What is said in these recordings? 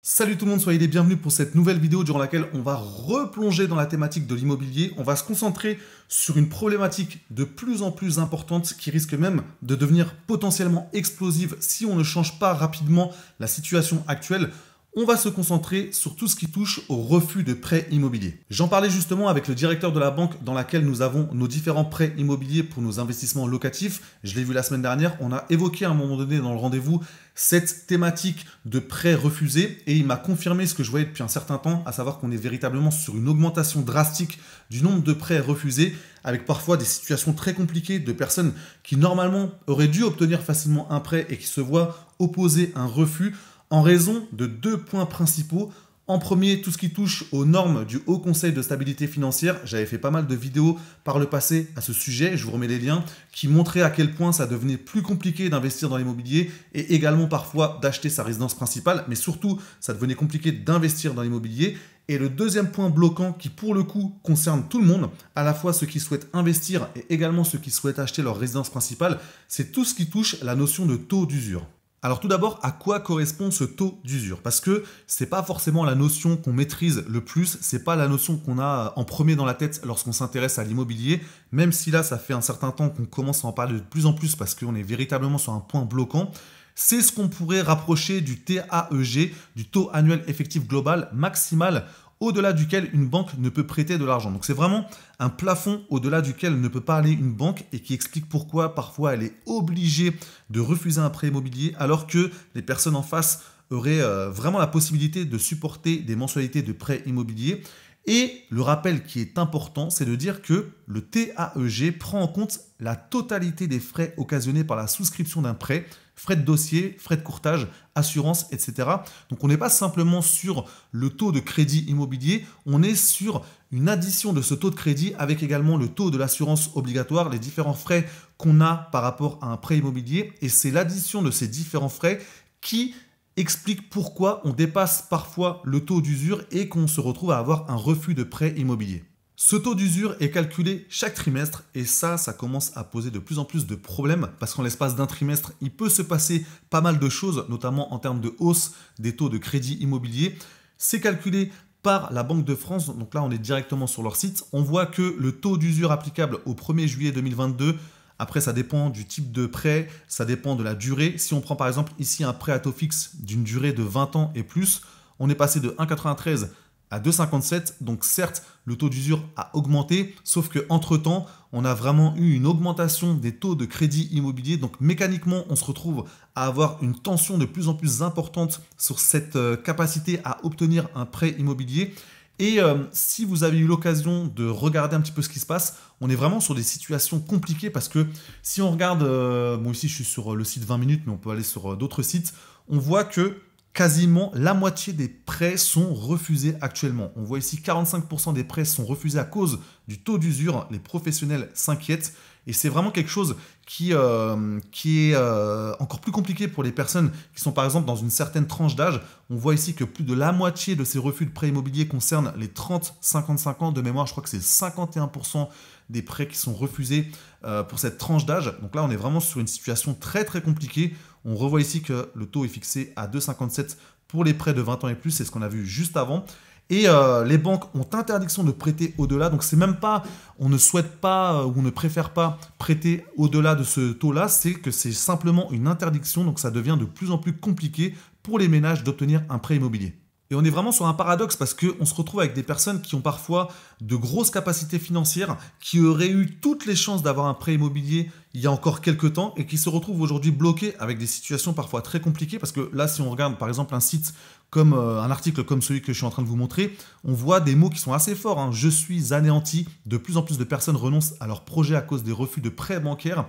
Salut tout le monde, soyez les bienvenus pour cette nouvelle vidéo durant laquelle on va replonger dans la thématique de l'immobilier. On va se concentrer sur une problématique de plus en plus importante qui risque même de devenir potentiellement explosive si on ne change pas rapidement la situation actuelle. On va se concentrer sur tout ce qui touche au refus de prêts immobiliers. J'en parlais justement avec le directeur de la banque dans laquelle nous avons nos différents prêts immobiliers pour nos investissements locatifs. Je l'ai vu la semaine dernière, on a évoqué à un moment donné dans le rendez-vous cette thématique de prêts refusés et il m'a confirmé ce que je voyais depuis un certain temps, à savoir qu'on est véritablement sur une augmentation drastique du nombre de prêts refusés avec parfois des situations très compliquées de personnes qui normalement auraient dû obtenir facilement un prêt et qui se voient opposer un refus en raison de deux points principaux. En premier, tout ce qui touche aux normes du Haut Conseil de stabilité financière. J'avais fait pas mal de vidéos par le passé à ce sujet, je vous remets les liens, qui montraient à quel point ça devenait plus compliqué d'investir dans l'immobilier et également parfois d'acheter sa résidence principale, mais surtout, ça devenait compliqué d'investir dans l'immobilier. Et le deuxième point bloquant qui, pour le coup, concerne tout le monde, à la fois ceux qui souhaitent investir et également ceux qui souhaitent acheter leur résidence principale, c'est tout ce qui touche la notion de taux d'usure. Alors tout d'abord, à quoi correspond ce taux d'usure? Parce que c'est pas forcément la notion qu'on maîtrise le plus, c'est pas la notion qu'on a en premier dans la tête lorsqu'on s'intéresse à l'immobilier, même si là ça fait un certain temps qu'on commence à en parler de plus en plus parce qu'on est véritablement sur un point bloquant. C'est ce qu'on pourrait rapprocher du TAEG, du taux annuel effectif global maximal, au-delà duquel une banque ne peut prêter de l'argent. Donc c'est vraiment un plafond au-delà duquel ne peut pas aller une banque et qui explique pourquoi parfois elle est obligée de refuser un prêt immobilier alors que les personnes en face auraient vraiment la possibilité de supporter des mensualités de prêt immobilier. Et le rappel qui est important, c'est de dire que le TAEG prend en compte la totalité des frais occasionnés par la souscription d'un prêt, frais de dossier, frais de courtage, assurance, etc. Donc on n'est pas simplement sur le taux de crédit immobilier, on est sur une addition de ce taux de crédit avec également le taux de l'assurance obligatoire, les différents frais qu'on a par rapport à un prêt immobilier. Et c'est l'addition de ces différents frais qui explique pourquoi on dépasse parfois le taux d'usure et qu'on se retrouve à avoir un refus de prêt immobilier. Ce taux d'usure est calculé chaque trimestre et ça commence à poser de plus en plus de problèmes parce qu'en l'espace d'un trimestre, il peut se passer pas mal de choses, notamment en termes de hausse des taux de crédit immobilier. C'est calculé par la Banque de France, donc là on est directement sur leur site. On voit que le taux d'usure applicable au 1er juillet 2022, après, ça dépend du type de prêt, ça dépend de la durée. Si on prend par exemple ici un prêt à taux fixe d'une durée de 20 ans et plus, on est passé de 1,93 à 2,57. Donc certes, le taux d'usure a augmenté, sauf qu'entre-temps, on a vraiment eu une augmentation des taux de crédit immobilier. Donc mécaniquement, on se retrouve à avoir une tension de plus en plus importante sur cette capacité à obtenir un prêt immobilier. Et si vous avez eu l'occasion de regarder un petit peu ce qui se passe, on est vraiment sur des situations compliquées parce que si on regarde, bon ici je suis sur le site 20 minutes, mais on peut aller sur d'autres sites, on voit que quasiment la moitié des prêts sont refusés actuellement. On voit ici 45% des prêts sont refusés à cause du taux d'usure. Les professionnels s'inquiètent et c'est vraiment quelque chose qui est encore plus compliqué pour les personnes qui sont par exemple dans une certaine tranche d'âge. On voit ici que plus de la moitié de ces refus de prêts immobiliers concernent les 30-55 ans. De mémoire, je crois que c'est 51% des prêts qui sont refusés pour cette tranche d'âge. Donc là, on est vraiment sur une situation très très compliquée. On revoit ici que le taux est fixé à 2,57 pour les prêts de 20 ans et plus, c'est ce qu'on a vu juste avant. Et les banques ont interdiction de prêter au-delà. Donc c'est même pas, on ne souhaite pas ou on ne préfère pas prêter au-delà de ce taux-là, c'est que c'est simplement une interdiction. Donc ça devient de plus en plus compliqué pour les ménages d'obtenir un prêt immobilier. Et on est vraiment sur un paradoxe parce qu'on se retrouve avec des personnes qui ont parfois de grosses capacités financières, qui auraient eu toutes les chances d'avoir un prêt immobilier il y a encore quelques temps et qui se retrouvent aujourd'hui bloquées avec des situations parfois très compliquées. Parce que là, si on regarde par exemple un site comme un article comme celui que je suis en train de vous montrer, on voit des mots qui sont assez forts. Hein. Je suis anéanti. De plus en plus de personnes renoncent à leur projet à cause des refus de prêts bancaires.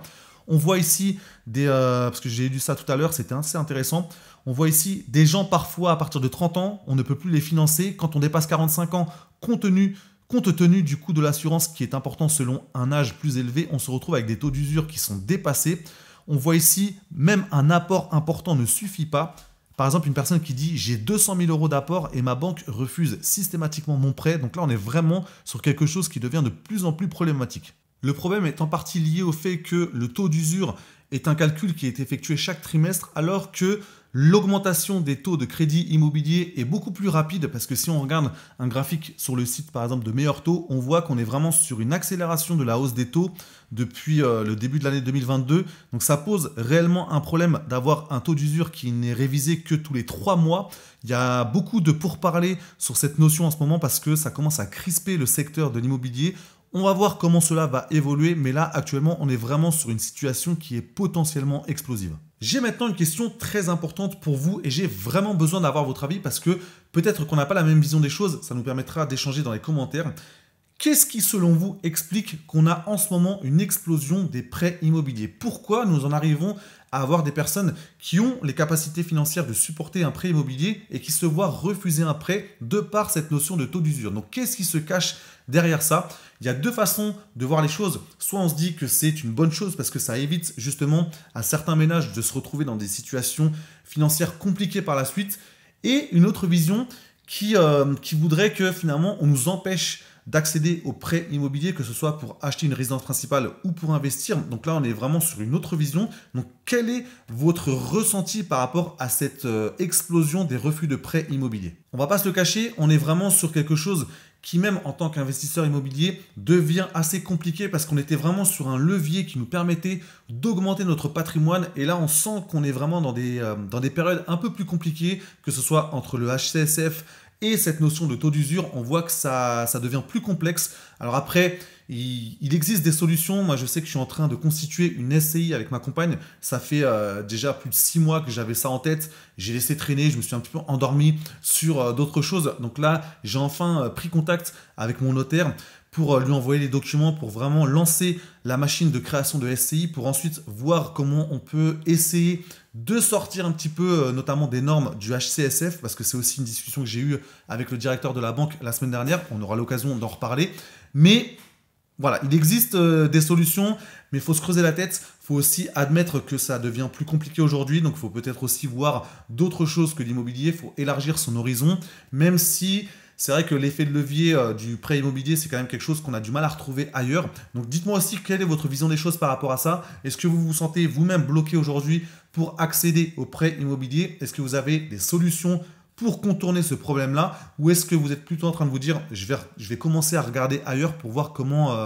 On voit ici, parce que j'ai lu ça tout à l'heure, c'était assez intéressant, on voit ici des gens parfois à partir de 30 ans, on ne peut plus les financer. Quand on dépasse 45 ans, compte tenu du coût de l'assurance qui est important selon un âge plus élevé, on se retrouve avec des taux d'usure qui sont dépassés. On voit ici, même un apport important ne suffit pas. Par exemple, une personne qui dit « j'ai 200 000 € d'apport et ma banque refuse systématiquement mon prêt ». Donc là, on est vraiment sur quelque chose qui devient de plus en plus problématique. Le problème est en partie lié au fait que le taux d'usure est un calcul qui est effectué chaque trimestre alors que l'augmentation des taux de crédit immobilier est beaucoup plus rapide parce que si on regarde un graphique sur le site par exemple de Meilleurs Taux, on voit qu'on est vraiment sur une accélération de la hausse des taux depuis le début de l'année 2022. Donc ça pose réellement un problème d'avoir un taux d'usure qui n'est révisé que tous les 3 mois. Il y a beaucoup de pourparlers sur cette notion en ce moment parce que ça commence à crisper le secteur de l'immobilier. On va voir comment cela va évoluer, mais là actuellement on est vraiment sur une situation qui est potentiellement explosive. J'ai maintenant une question très importante pour vous et j'ai vraiment besoin d'avoir votre avis parce que peut-être qu'on n'a pas la même vision des choses, ça nous permettra d'échanger dans les commentaires. Qu'est-ce qui, selon vous, explique qu'on a en ce moment une explosion des prêts immobiliers? Pourquoi nous en arrivons à avoir des personnes qui ont les capacités financières de supporter un prêt immobilier et qui se voient refuser un prêt de par cette notion de taux d'usure? Donc, qu'est-ce qui se cache derrière ça? Il y a deux façons de voir les choses. Soit on se dit que c'est une bonne chose parce que ça évite justement à certains ménages de se retrouver dans des situations financières compliquées par la suite. Et une autre vision qui voudrait que finalement on nous empêche d'accéder aux prêts immobiliers, que ce soit pour acheter une résidence principale ou pour investir. Donc là, on est vraiment sur une autre vision. Donc, quel est votre ressenti par rapport à cette explosion des refus de prêts immobiliers? On ne va pas se le cacher, on est vraiment sur quelque chose qui, même en tant qu'investisseur immobilier, devient assez compliqué parce qu'on était vraiment sur un levier qui nous permettait d'augmenter notre patrimoine. Et là, on sent qu'on est vraiment dans des périodes un peu plus compliquées, que ce soit entre le HCSF et cette notion de taux d'usure. On voit que ça devient plus complexe. Alors après, il existe des solutions. Moi, je sais que je suis en train de constituer une SCI avec ma compagne. Ça fait déjà plus de 6 mois que j'avais ça en tête. J'ai laissé traîner, je me suis un petit peu endormi sur d'autres choses. Donc là, j'ai enfin pris contact avec mon notaire pour lui envoyer les documents, pour vraiment lancer la machine de création de SCI, pour ensuite voir comment on peut essayer de sortir un petit peu, notamment des normes du HCSF, parce que c'est aussi une discussion que j'ai eue avec le directeur de la banque la semaine dernière. On aura l'occasion d'en reparler. Mais voilà, il existe des solutions, mais il faut se creuser la tête. Il faut aussi admettre que ça devient plus compliqué aujourd'hui. Donc, il faut peut-être aussi voir d'autres choses que l'immobilier. Il faut élargir son horizon, même si c'est vrai que l'effet de levier du prêt immobilier, c'est quand même quelque chose qu'on a du mal à retrouver ailleurs. Donc, dites-moi aussi quelle est votre vision des choses par rapport à ça. Est-ce que vous vous sentez vous-même bloqué aujourd'hui pour accéder au prêt immobilier? Est-ce que vous avez des solutions pour contourner ce problème-là? Ou est-ce que vous êtes plutôt en train de vous dire je vais commencer à regarder ailleurs pour voir comment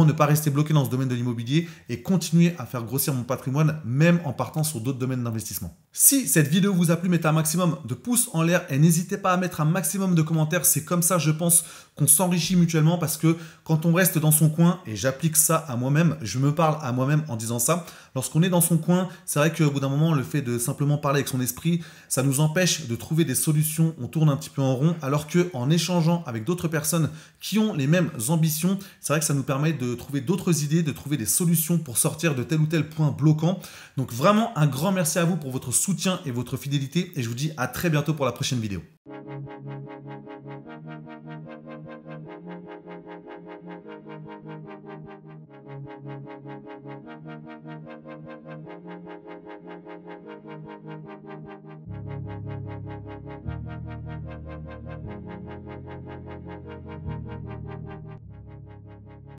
ne pas rester bloqué dans ce domaine de l'immobilier et continuer à faire grossir mon patrimoine, même en partant sur d'autres domaines d'investissement? Si cette vidéo vous a plu, mettez un maximum de pouces en l'air et n'hésitez pas à mettre un maximum de commentaires. C'est comme ça, je pense, qu'on s'enrichit mutuellement parce que quand on reste dans son coin, et j'applique ça à moi-même, je me parle à moi-même en disant ça, lorsqu'on est dans son coin, c'est vrai qu'au bout d'un moment, le fait de simplement parler avec son esprit, ça nous empêche de trouver des solutions, on tourne un petit peu en rond, alors qu'en échangeant avec d'autres personnes qui ont les mêmes ambitions, c'est vrai que ça nous permet de trouver d'autres idées, de trouver des solutions pour sortir de tel ou tel point bloquant. Donc vraiment, un grand merci à vous pour votre soutien et votre fidélité et je vous dis à très bientôt pour la prochaine vidéo.